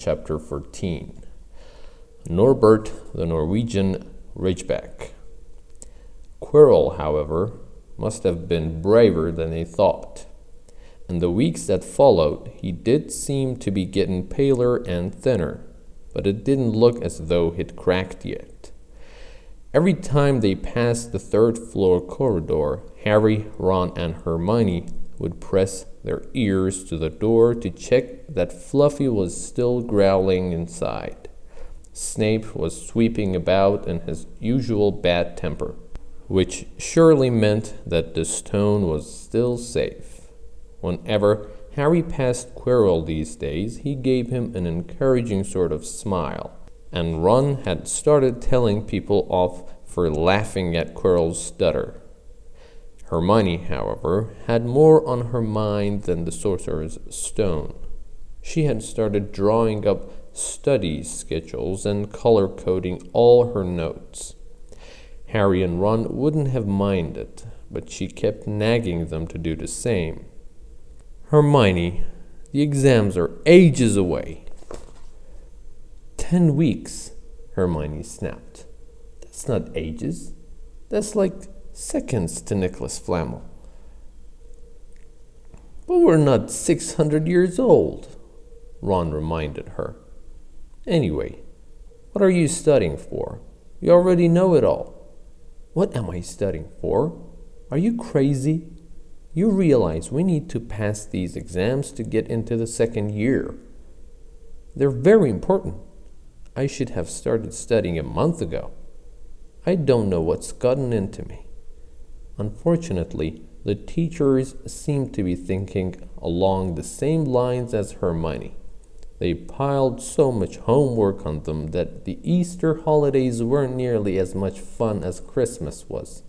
Chapter 14. Norbert the Norwegian Ridgeback. Quirrell, however, must have been braver than they thought. In the weeks that followed, he did seem to be getting paler and thinner, but it didn't look as though he'd cracked yet. Every time they passed the third-floor corridor, Harry, Ron, and Hermione would press their ears to the door to check that Fluffy was still growling inside. Snape was sweeping about in his usual bad temper, which surely meant that the stone was still safe. Whenever Harry passed Quirrell these days, he gave him an encouraging sort of smile, and Ron had started telling people off for laughing at Quirrell's stutter. Hermione, however, had more on her mind than the Sorcerer's stone. She had started drawing up study schedules and color-coding all her notes. Harry and Ron wouldn't have minded, but she kept nagging them to do the same. Hermione, the exams are ages away. 10 weeks, Hermione snapped. That's not ages. That's like seconds to Nicholas Flamel. But we're not 600 years old, Ron reminded her. Anyway, what are you studying for? You already know it all. What am I studying for? Are you crazy? You realize we need to pass these exams to get into the second year. They're very important. I should have started studying a month ago. I don't know what's gotten into me. Unfortunately, the teachers seem to be thinking along the same lines as Hermione. They piled so much homework on them that the Easter holidays weren't nearly as much fun as Christmas was.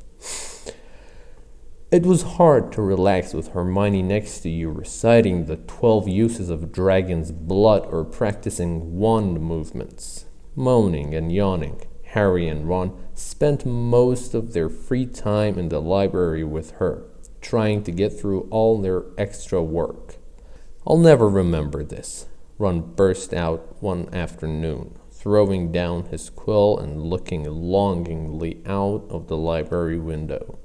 It was hard to relax with Hermione next to you reciting the 12 uses of dragon's blood or practicing wand movements. Moaning and yawning, Harry and Ron spent most of their free time in the library with her, trying to get through all their extra work. I'll never remember this, Ron burst out one afternoon, throwing down his quill and looking longingly out of the library window.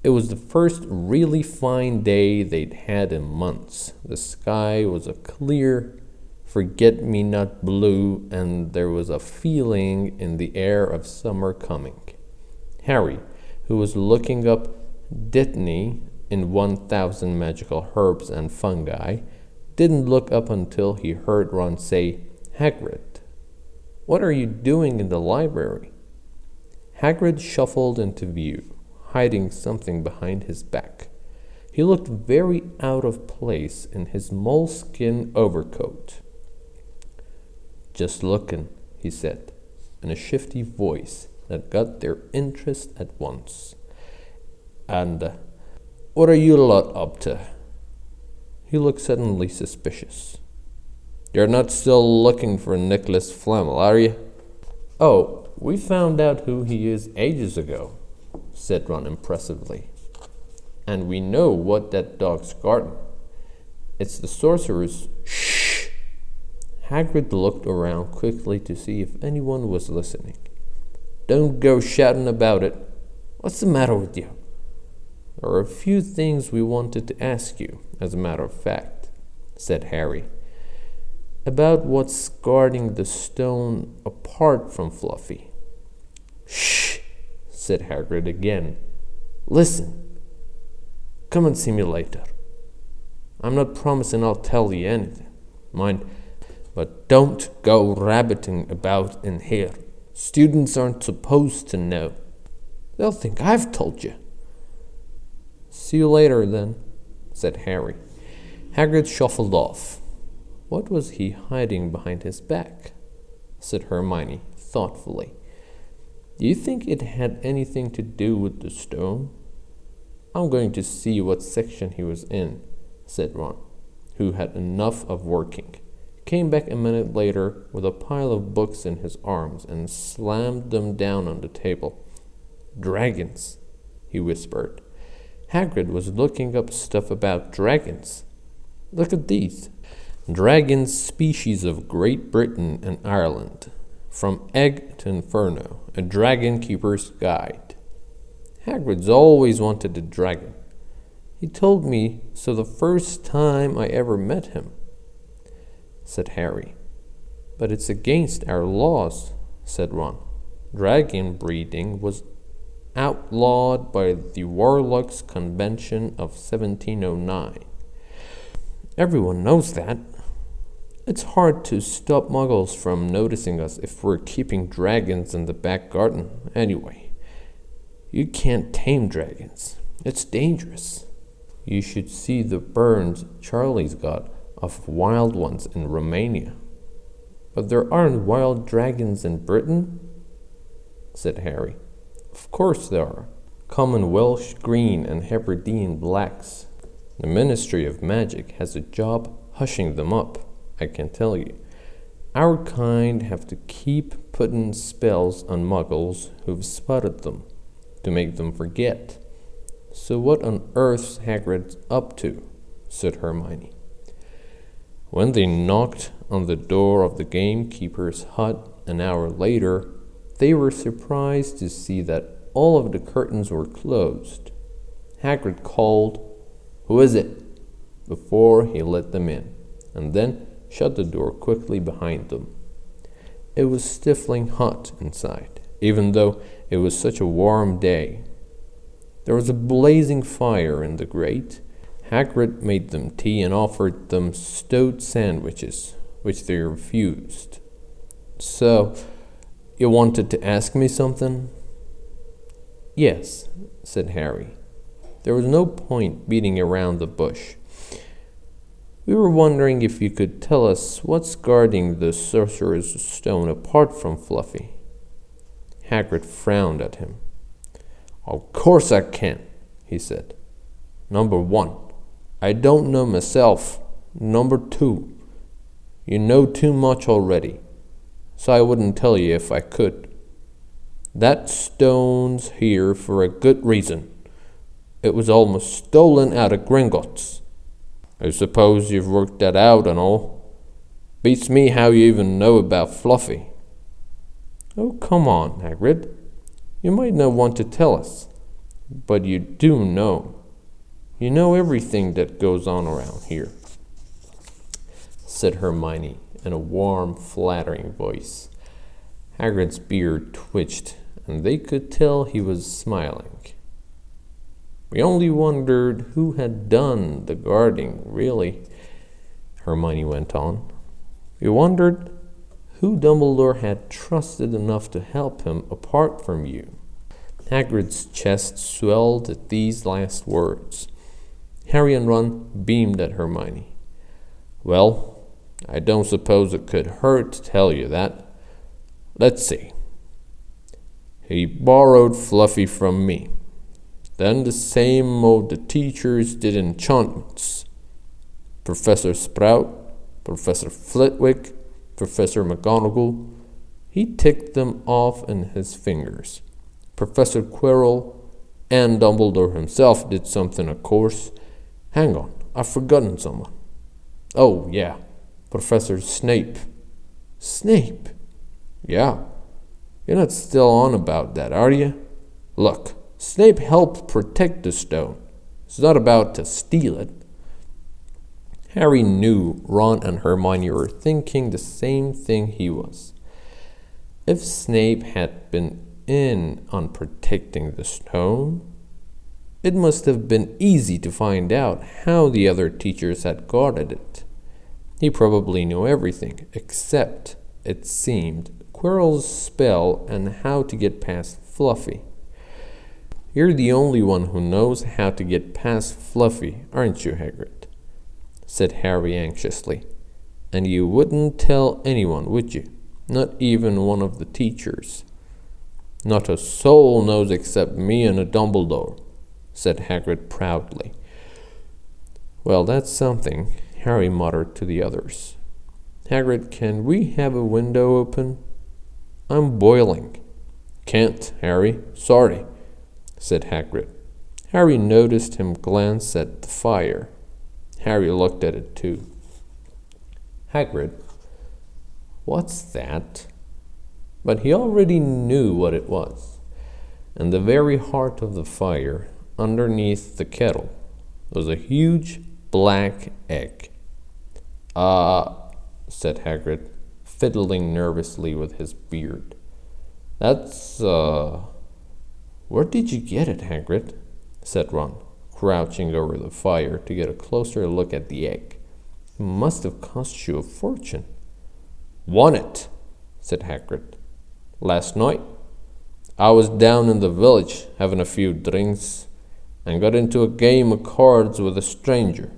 It was the first really fine day they'd had in months. The sky was a clear, forget-me-not blue, and there was a feeling in the air of summer coming. Harry, who was looking up Dittany in 1000 Magical Herbs and Fungi, didn't look up until he heard Ron say, "Hagrid, what are you doing in the library?" Hagrid shuffled into view, hiding something behind his back. He looked very out of place in his moleskin overcoat. "Just looking," he said, in a shifty voice that got their interest at once. "And what are you lot up to?" He looked suddenly suspicious. "You're not still looking for Nicholas Flamel, are you?" "Oh, we found out who he is ages ago," said Ron impressively. "And we know what that dog's guarding. It's the Sorcerer's—" "Shh!" Hagrid looked around quickly to see if anyone was listening. "Don't go shouting about it. What's the matter with you?" "There are a few things we wanted to ask you, as a matter of fact," said Harry. "About what's guarding the stone apart from Fluffy." "Shh!" said Hagrid again. "Listen. Come and see me later. I'm not promising I'll tell you anything, mind, but don't go rabbiting about in here. Students aren't supposed to know. They'll think I've told you." "See you later, then," said Harry. Hagrid shuffled off. What was he hiding behind his back? Said Hermione thoughtfully. "Do you think it had anything to do with the stone?" "I'm going to see what section he was in," said Ron, who had enough of working. Came back a minute later with a pile of books in his arms and slammed them down on the table. "Dragons," he whispered. Hagrid was looking up stuff about dragons. "Look at these. Dragons species of Great Britain and Ireland. From Egg to Inferno, a Dragon Keeper's Guide. Hagrid's always wanted a dragon. He told me so the first time I ever met him, said Harry. But it's against our laws, said Ron. Dragon breeding was outlawed by the Warlocks Convention of 1709. Everyone knows that. It's hard to stop muggles from noticing us if we're keeping dragons in the back garden. Anyway, you can't tame dragons. It's dangerous. You should see the burns Charlie's got of wild ones in Romania. But there aren't wild dragons in Britain, said Harry. Of course there are. Common Welsh green and Hebridean blacks. The Ministry of Magic has a job hushing them up, I can tell you. Our kind have to keep putting spells on muggles who've spotted them, to make them forget. So what on earth's Hagrid up to? Said Hermione. When they knocked on the door of the gamekeeper's hut an hour later, they were surprised to see that all of the curtains were closed. Hagrid called, "Who is it?" before he let them in, and then shut the door quickly behind them. It was stifling hot inside, even though it was such a warm day. There was a blazing fire in the grate. Hagrid made them tea and offered them stewed sandwiches, which they refused. "So, you wanted to ask me something?" "Yes," said Harry. There was no point beating around the bush. "We were wondering if you could tell us what's guarding the Sorcerer's Stone apart from Fluffy." Hagrid frowned at him. "Of course I can," he said. "Number 1, I don't know myself. Number 2, you know too much already, so I wouldn't tell you if I could. That stone's here for a good reason. It was almost stolen out of Gringotts. I suppose you've worked that out and all. Beats me how you even know about Fluffy." "Oh, come on, Hagrid. You might not want to tell us, but you do know. You know everything that goes on around here," said Hermione in a warm, flattering voice. Hagrid's beard twitched, and they could tell he was smiling. "We only wondered who had done the guarding, really," Hermione went on. "We wondered who Dumbledore had trusted enough to help him apart from you." Hagrid's chest swelled at these last words. Harry and Ron beamed at Hermione. "Well, I don't suppose it could hurt to tell you that. Let's see. He borrowed Fluffy from me. Then the same of the teachers did enchantments. Professor Sprout, Professor Flitwick, Professor McGonagall. He ticked them off in his fingers. Professor Quirrell and Dumbledore himself did something, of course. Hang on, I've forgotten someone. Oh, yeah, Professor Snape." "Snape?" "Yeah. You're not still on about that, are you? Look, Snape helped protect the stone. He's not about to steal it." Harry knew Ron and Hermione were thinking the same thing he was. If Snape had been in on protecting the stone, it must have been easy to find out how the other teachers had guarded it. He probably knew everything, except, it seemed, Quirrell's spell and how to get past Fluffy. "You're the only one who knows how to get past Fluffy, aren't you, Hagrid?" said Harry anxiously. "And you wouldn't tell anyone, would you? Not even one of the teachers?" "Not a soul knows except me and a Dumbledore," said Hagrid proudly. "Well, that's something," Harry muttered to the others. "Hagrid, can we have a window open? I'm boiling." "Can't, Harry. Sorry," said Hagrid. Harry noticed him glance at the fire. Harry looked at it too. Hagrid, what's that? But he already knew what it was. In the very heart of the fire, underneath the kettle, was a huge black egg. Said Hagrid, fiddling nervously with his beard. That's, Where did you get it, Hagrid? Said Ron, crouching over the fire to get a closer look at the egg. It must have cost you a fortune. Won it, said Hagrid. Last night, I was down in the village having a few drinks and got into a game of cards with a stranger.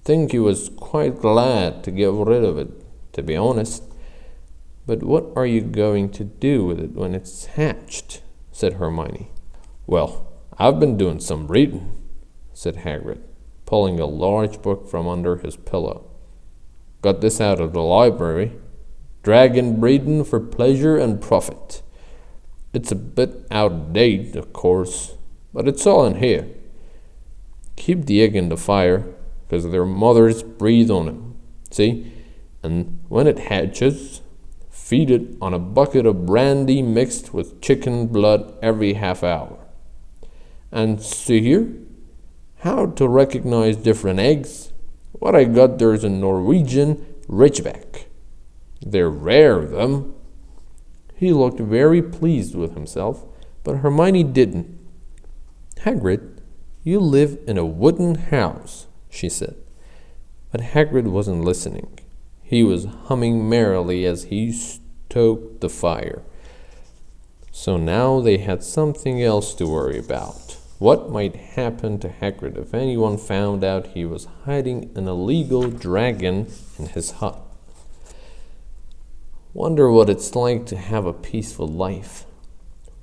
Think he was quite glad to get rid of it, to be honest. But what are you going to do with it when it's hatched? Said Hermione. Well, I've been doing some reading, said Hagrid, pulling a large book from under his pillow. Got this out of the library. Dragon breeding for pleasure and profit. It's a bit out of date, of course, but it's all in here. Keep the egg in the fire, because their mothers breathe on it, see? And when it hatches, feed it on a bucket of brandy mixed with chicken blood every half hour. And see here, how to recognize different eggs. What I got there's a Norwegian Ridgeback. They're rare, them. He looked very pleased with himself, but Hermione didn't. Hagrid, you live in a wooden house, she said. But Hagrid wasn't listening. He was humming merrily as he stoked the fire. So now they had something else to worry about. What might happen to Hagrid if anyone found out he was hiding an illegal dragon in his hut? Wonder what it's like to have a peaceful life,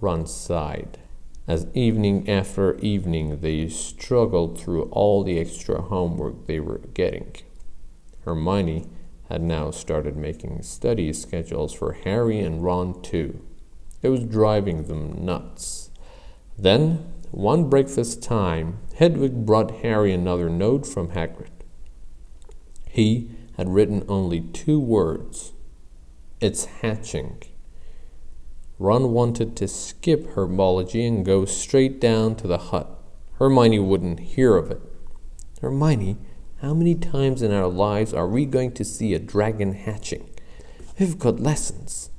Ron sighed, as evening after evening they struggled through all the extra homework they were getting. Hermione had now started making study schedules for Harry and Ron too. It was driving them nuts. Then, one breakfast time, Hedwig brought Harry another note from Hagrid. He had written only 2 words. It's hatching. Ron wanted to skip herbology and go straight down to the hut. Hermione wouldn't hear of it. Hermione, how many times in our lives are we going to see a dragon hatching? We've got lessons.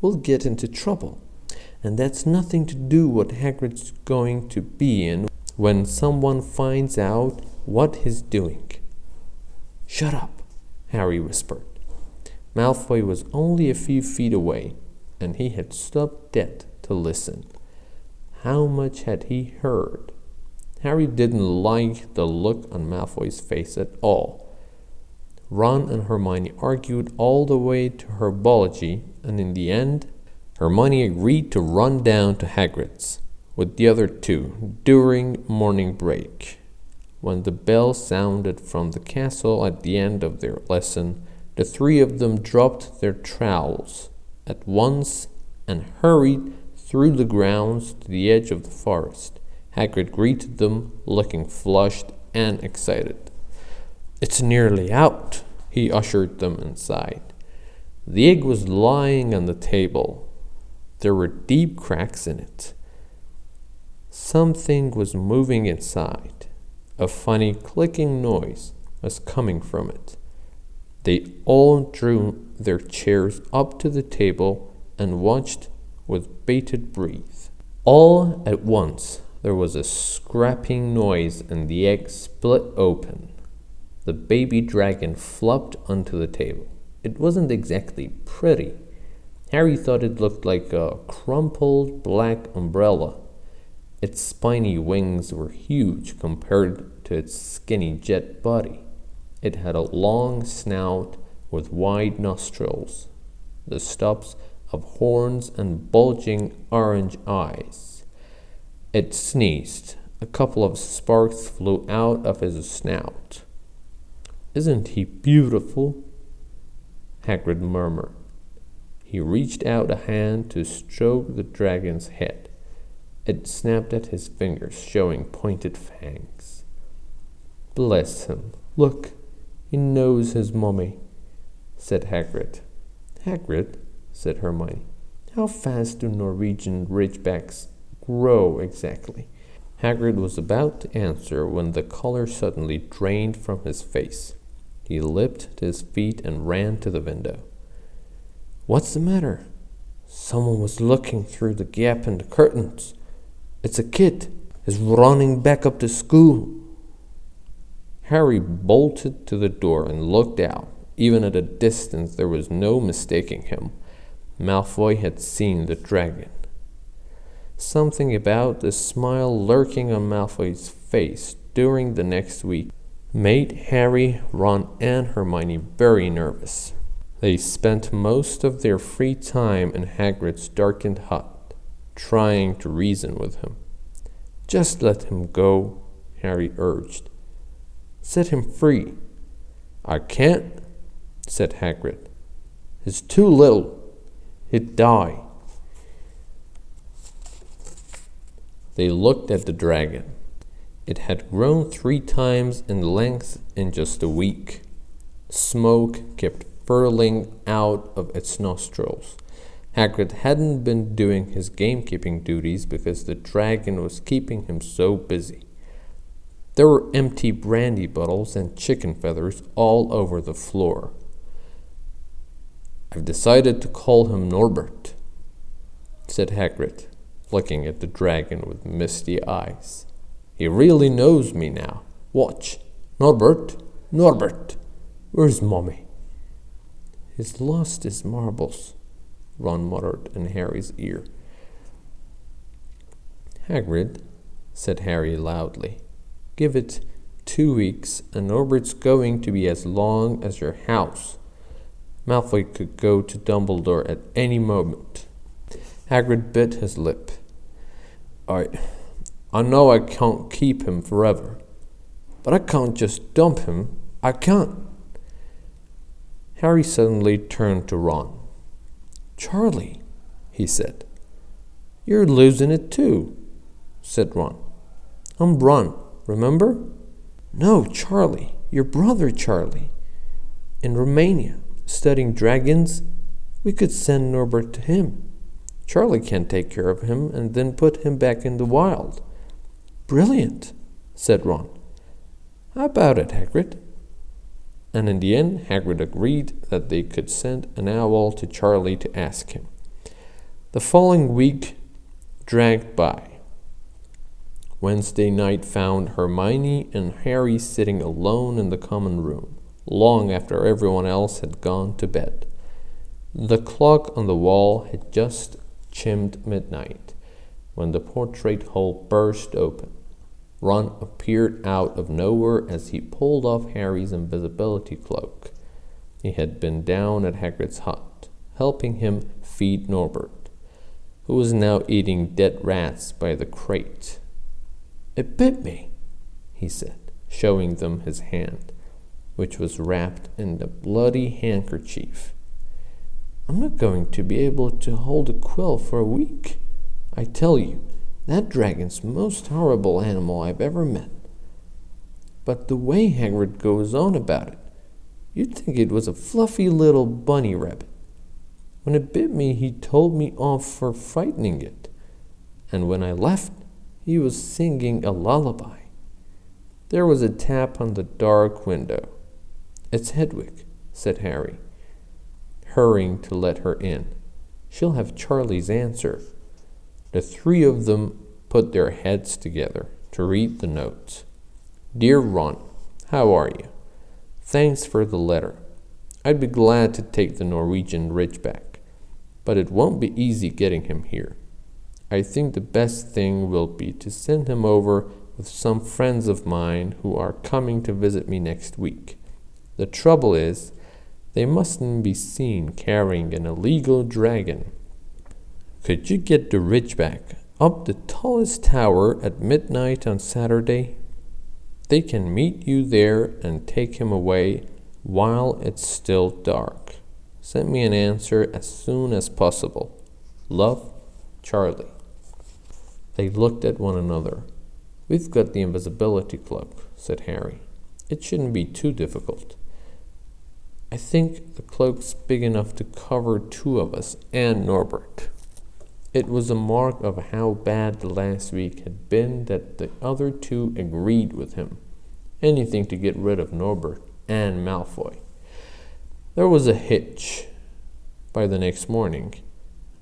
We'll get into trouble. And that's nothing to do what Hagrid's going to be in when someone finds out what he's doing. Shut up, Harry whispered. Malfoy was only a few feet away, and he had stopped dead to listen. How much had he heard? Harry didn't like the look on Malfoy's face at all. Ron and Hermione argued all the way to herbology, and in the end, Hermione agreed to run down to Hagrid's with the other 2 during morning break. When the bell sounded from the castle at the end of their lesson, the 3 of them dropped their trowels at once and hurried through the grounds to the edge of the forest. Hagrid greeted them, looking flushed and excited. It's nearly out, he ushered them inside. The egg was lying on the table. There were deep cracks in it. Something was moving inside. A funny clicking noise was coming from it. They all drew their chairs up to the table and watched with bated breath. All at once, there was a scraping noise and the egg split open. The baby dragon flopped onto the table. It wasn't exactly pretty. Harry thought it looked like a crumpled black umbrella. Its spiny wings were huge compared to its skinny jet body. It had a long snout with wide nostrils, the stops of horns and bulging orange eyes. It sneezed. A couple of sparks flew out of his snout. Isn't he beautiful? Hagrid murmured. He reached out a hand to stroke the dragon's head. It snapped at his fingers, showing pointed fangs. Bless him. Look, He knows his mummy, said Hagrid. Hagrid, said Hermione, how fast do Norwegian ridgebacks grow exactly? Hagrid was about to answer when the color suddenly drained from his face. He leapt to his feet and ran to the window. What's the matter? Someone was looking through the gap in the curtains. It's a kid. He's running back up to school. Harry bolted to the door and looked out. Even at a distance, there was no mistaking him. Malfoy had seen the dragon. Something about the smile lurking on Malfoy's face during the next week made Harry, Ron, and Hermione very nervous. They spent most of their free time in Hagrid's darkened hut, trying to reason with him. Just let him go, Harry urged. Set him free. I can't, said Hagrid. He's too little. He'd die. They looked at the dragon. It had grown 3 times in length in just a week. Smoke kept furling out of its nostrils. Hagrid hadn't been doing his gamekeeping duties because the dragon was keeping him so busy. There were empty brandy bottles and chicken feathers all over the floor. I've decided to call him Norbert, said Hagrid, looking at the dragon with misty eyes. He really knows me now. Watch. Norbert, Norbert, where's Mommy? He's lost his marbles, Ron muttered in Harry's ear. Hagrid, said Harry loudly, give it 2 weeks and Norbert's going to be as long as your house. Malfoy could go to Dumbledore at any moment. Hagrid bit his lip. I know I can't keep him forever, but I can't just dump him. I can't. Harry suddenly turned to Ron. Charlie, he said. You're losing it too, said Ron. I'm Ron, remember? No, Charlie, your brother Charlie. In Romania, studying dragons, we could send Norbert to him. Charlie can take care of him and then put him back in the wild. Brilliant, said Ron. How about it, Hagrid? And in the end, Hagrid agreed that they could send an owl to Charlie to ask him. The following week dragged by. Wednesday night found Hermione and Harry sitting alone in the common room, long after everyone else had gone to bed. The clock on the wall had just chimed midnight when the portrait hole burst open. Ron appeared out of nowhere as he pulled off Harry's invisibility cloak. He had been down at Hagrid's hut, helping him feed Norbert, who was now eating dead rats by the crate. It bit me, he said, showing them his hand, which was wrapped in the bloody handkerchief. I'm not going to be able to hold a quill for a week. I tell you, that dragon's the most horrible animal I've ever met. But the way Hagrid goes on about it, you'd think it was a fluffy little bunny rabbit. When it bit me, he told me off for frightening it. And when I left, he was singing a lullaby. There was a tap on the dark window. It's Hedwig, said Harry, hurrying to let her in. She'll have Charlie's answer. The 3 of them put their heads together to read the notes. Dear Ron, how are you? Thanks for the letter. I'd be glad to take the Norwegian Ridgeback, but it won't be easy getting him here. I think the best thing will be to send him over with some friends of mine who are coming to visit me next week. The trouble is, they mustn't be seen carrying an illegal dragon. Could you get the Ridgeback up the tallest tower at midnight on Saturday? They can meet you there and take him away while it's still dark. Send me an answer as soon as possible. Love, Charlie. They looked at one another. We've got the invisibility cloak, said Harry. It shouldn't be too difficult. I think the cloak's big enough to cover two of us and Norbert. It was a mark of how bad the last week had been that the other two agreed with him. Anything to get rid of Norbert and Malfoy. There was a hitch. By the next morning,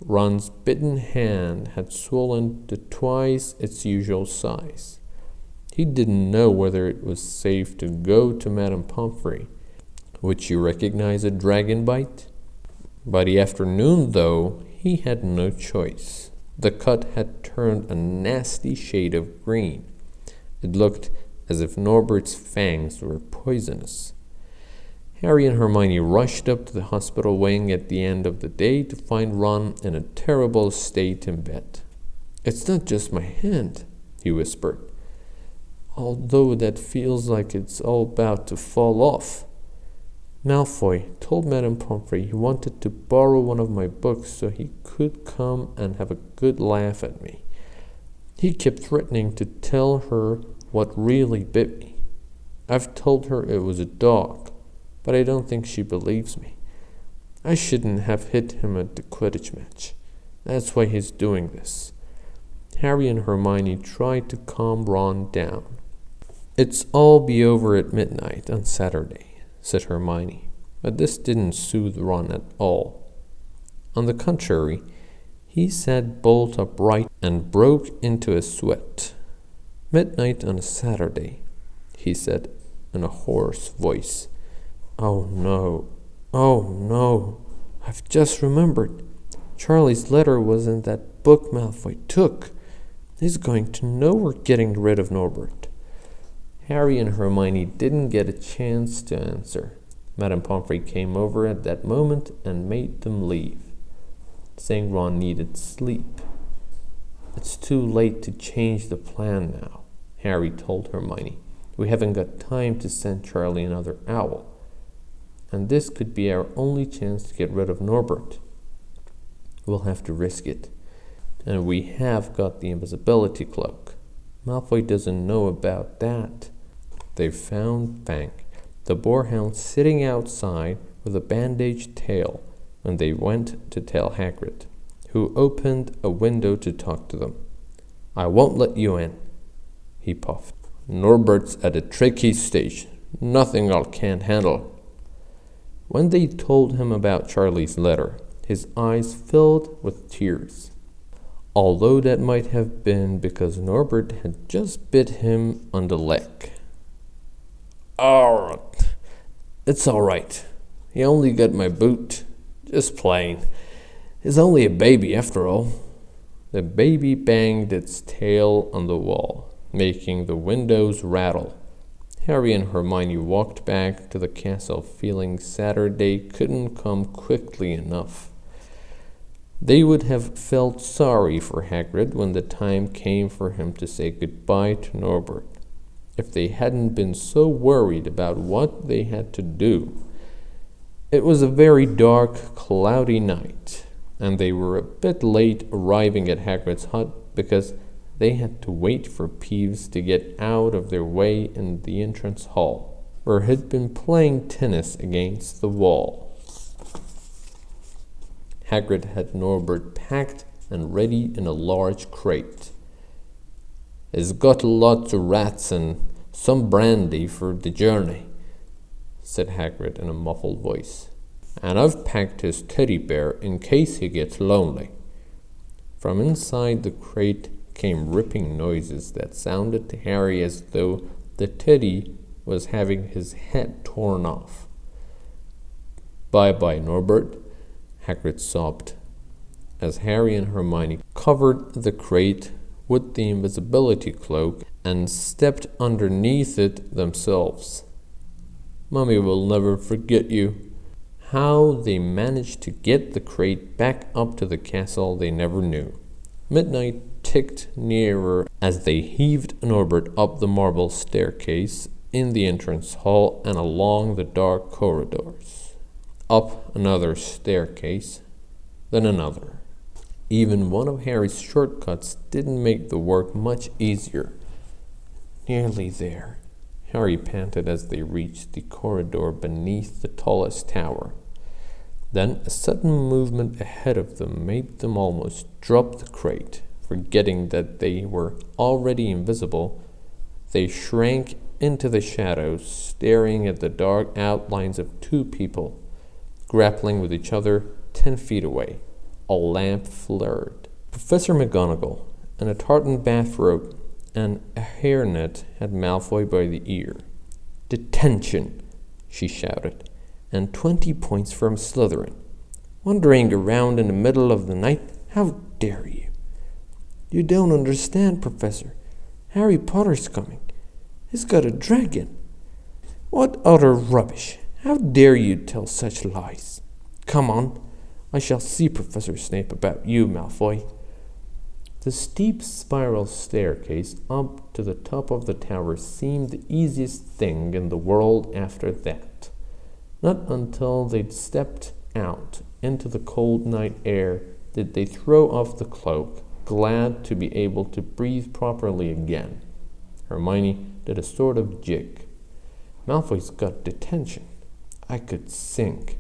Ron's bitten hand had swollen to twice its usual size. He didn't know whether it was safe to go to Madame Pomfrey. Would she recognize a dragon bite? By the afternoon, though, he had no choice. The cut had turned a nasty shade of green. It looked as if Norbert's fangs were poisonous. Harry and Hermione rushed up to the hospital wing at the end of the day to find Ron in a terrible state in bed. "It's not just my hand," he whispered, "although that feels like it's all about to fall off. Malfoy told Madame Pomfrey he wanted to borrow one of my books so he could come and have a good laugh at me. He kept threatening to tell her what really bit me. I've told her it was a dog, but I don't think she believes me. I shouldn't have hit him at the Quidditch match. That's why he's doing this." Harry and Hermione tried to calm Ron down. "It's all be over at midnight on Saturday," said Hermione, but this didn't soothe Ron at all. On the contrary, he sat bolt upright and broke into a sweat. "Midnight on a Saturday," he said in a hoarse voice. Oh no, I've just remembered. Charlie's letter was in that book Malfoy took. He's going to know we're getting rid of Norbert." Harry and Hermione didn't get a chance to answer. Madame Pomfrey came over at that moment and made them leave, saying Ron needed sleep. "It's too late to change the plan now," Harry told Hermione. "We haven't got time to send Charlie another owl. And this could be our only chance to get rid of Norbert. We'll have to risk it. And we have got the invisibility cloak. Malfoy doesn't know about that." They found Fang, the boarhound, sitting outside with a bandaged tail when they went to tell Hagrid, who opened a window to talk to them. "I won't let you in," he puffed. "Norbert's at a tricky stage. Nothing I can't handle." When they told him about Charlie's letter, his eyes filled with tears. Although that might have been because Norbert had just bit him on the leg. "Oh, it's all right. He only got my boot. Just plain. He's only a baby after all." The baby banged its tail on the wall, making the windows rattle. Harry and Hermione walked back to the castle feeling Saturday couldn't come quickly enough. They would have felt sorry for Hagrid when the time came for him to say goodbye to Norbert, if they hadn't been so worried about what they had to do. It was a very dark, cloudy night, and they were a bit late arriving at Hagrid's hut because they had to wait for Peeves to get out of their way in the entrance hall, where he'd been playing tennis against the wall. Hagrid had Norbert packed and ready in a large crate. "He's got lots of rats and some brandy for the journey," said Hagrid in a muffled voice. "And I've packed his teddy bear in case he gets lonely." From inside the crate came ripping noises that sounded to Harry as though the teddy was having his head torn off. "Bye-bye, Norbert," Hagrid sobbed, as Harry and Hermione covered the crate with the invisibility cloak and stepped underneath it themselves. "Mummy will never forget you." How they managed to get the crate back up to the castle they never knew. Midnight ticked nearer as they heaved Norbert up the marble staircase in the entrance hall and along the dark corridors. Up another staircase, then another. Even one of Harry's shortcuts didn't make the work much easier. "Nearly there," Harry panted as they reached the corridor beneath the tallest tower. Then a sudden movement ahead of them made them almost drop the crate. Forgetting that they were already invisible, they shrank into the shadows, staring at the dark outlines of two people, grappling with each other 10 feet away. A lamp flared. Professor McGonagall, in a tartan bathrobe and a hairnet, had Malfoy by the ear. "Detention!" she shouted, "and 20 points from Slytherin. Wandering around in the middle of the night? How dare you!" "You don't understand, Professor. Harry Potter's coming. He's got a dragon." "What utter rubbish! How dare you tell such lies? Come on, I shall see Professor Snape about you, Malfoy." The steep spiral staircase up to the top of the tower seemed the easiest thing in the world after that. Not until they'd stepped out into the cold night air did they throw off the cloak, glad to be able to breathe properly again. Hermione did a sort of jig. "Malfoy's got detention. I could sink."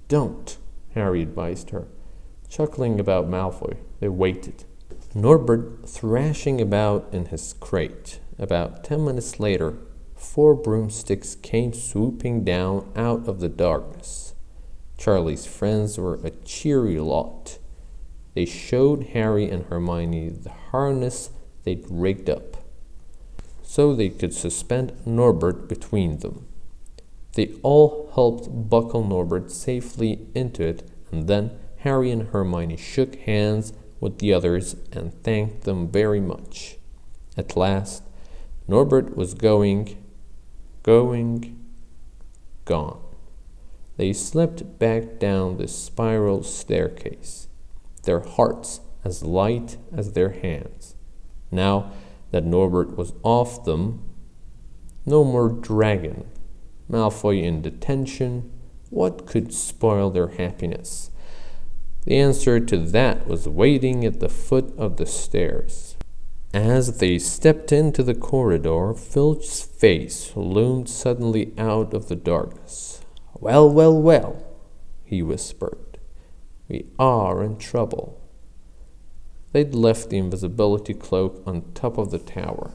"Don't," Harry advised her. Chuckling about Malfoy, they waited. Norbert thrashing about in his crate. About 10 minutes later, 4 broomsticks came swooping down out of the darkness. Charlie's friends were a cheery lot. They showed Harry and Hermione the harness they'd rigged up, so they could suspend Norbert between them. They all helped buckle Norbert safely into it, and then Harry and Hermione shook hands with the others and thanked them very much. At last, Norbert was gone. They slipped back down the spiral staircase, their hearts as light as their hands. Now that Norbert was off them, no more dragon. Malfoy in detention, what could spoil their happiness? The answer to that was waiting at the foot of the stairs. As they stepped into the corridor, Filch's face loomed suddenly out of the darkness. "Well, well, well," he whispered. "We are in trouble." They'd left the invisibility cloak on top of the tower.